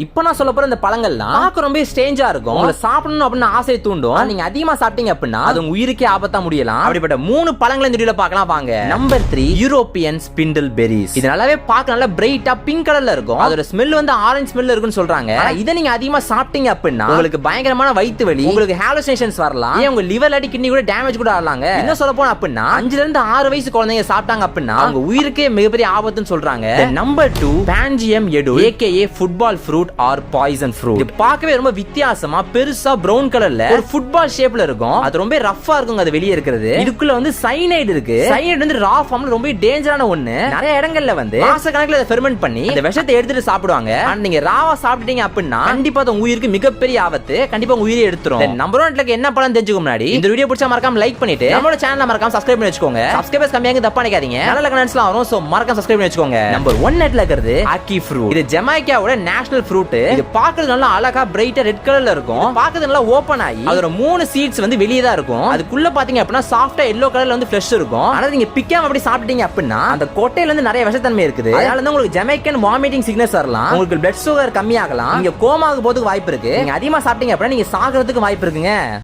இப்ப நான் சொல்ல போற இந்த பழங்கள்லாம் பார்க்க ரொம்ப ஸ்ட்ரேஞ்சா இருக்கும். உங்களை சாப்பிடணும் அப்படின்னு ஆசை தூண்டும். நீங்க அதிகமா சாப்பிட்டீங்க அப்படின்னா அது உங்க உயிருக்கே ஆபத்தா முடியலாம். அப்படிப்பட்ட 3 பழங்களை இந்த வீடியோல பார்க்கலாம் வாங்க. Number 3 European spindle berries. இது நல்லாவே பார்க்க நல்லா பிரைட்டா பிங்க் கலர்ல இருக்கும். அதோட ஸ்மெல் வந்து ஆரஞ்சு ஸ்மெல்ல இருக்குன்னு சொல்றாங்க. இதை நீங்க அதிகமா சாப்பிட்டீங்க அப்படின்னா உங்களுக்கு பயங்கரமான வயித்து வலி, உங்களுக்கு ஹாலுசினேஷன்ஸ் வரலாம். உங்க லிவர் அடி கிட்னி கூட டேமேஜ் கூட ஆகலாங்க. என்ன சொல்ல போனா அப்படின்னா 5ல இருந்து 6 வயசு குழந்தைங்க சாப்பிட்டாங்க அப்படின்னா அவங்க உயிருக்கே மிகப்பெரிய ஆபத்துன்னு சொல்றாங்க. நம்பர் 2 பான்ஜியம் எடு AKA football fruit or poison fruit. இது பார்க்கவே ரொம்ப வித்தியாசமா பெருசா பிரவுன் கலர்ல ஒரு ஃபுட்பால் ஷேப்ல இருக்கும். அது ரொம்ப ரஃப்பா இருக்கும். அது வெளியே இருக்கிறது இதுக்குள்ள வந்து சைனைட் இருக்கு. சைனைட் வந்து ரா ஃபார்ம்ல ரொம்ப டேஞ்சரான ஒண்ணு. நிறைய இடங்கள்ல வந்து மாசக்கணக்குல அதை ஃபெர்மென்ட் பண்ணி இந்த விஷத்தை எடுத்துட்டு சாப்பிடுவாங்க. ஆனா நீங்க ராவா சாப்பிட்டீங்க அப்படின்னா கண்டிப்பா உங்க உயிருக்கு மிகப்பெரிய ஆபத்து. கண்டிப்பா உங்க உயிரை எடுத்துரும். நம்பர் 1ல என்ன பலன் தெரிஞ்சுக்க முன்னாடி இந்த வீடியோ பிடிச்சா மறக்காம லைக் பண்ணிட்டு நம்மளோட சேனலை மறக்காம சப்ஸ்கிரைப் பண்ணி வச்சுக்கோங்க. சப்ஸ்கிரைபர்ஸ் கம்மியாங்க தப்பா நினைக்காதீங்க. நல்ல கமெண்ட்ஸ்லாம் வரும். சோ மறக்காம சப்ஸ்கிரைப் பண்ணி வச்சுக்கோங்க. நம்பர் 1 நெட்ல இருக்குது ஆக்கி ஃப்ரூட். இது ஜமைக்காவோட நேஷனல் ஃப்ரூட். இது பார்க்கிறது நல்லா அழகா பிரைட்டா ரெட் கலர்ல இருக்கும். பார்க்கிறது நல்லா ஓபன் ஆகி அதோட 3 சீட்ஸ் வந்து வெளியே தான் இருக்கும். அதுக்குள்ள பாத்தீங்க அப்படின்னா சாஃப்ட்டா எல்லோ கலர்ல வந்து ஃப்ளஷ் இருக்கும். ஆனா நீங்க பிக்காம அப்படி சாப்பிட்டீங்க அப்படின்னா அந்த கொட்டையில இருந்து நிறைய விஷத்தன்மை இருக்குது. அதனால தான் உங்களுக்கு ஜமைக்கன் வாமிட்டிங் சிக்னஸ் வரலாம். உங்களுக்கு பிளட் சுகர் கம்மியாகலாம். நீங்க கோமாக்கு போறதுக்கு வாய்ப்பு இருக்கு. நீங்க அதிகமா சாப்பிட்டீங்க அப்படின்னா நீங்க சாகிறதுக்கு வாய்ப்பு இருக்குங்க.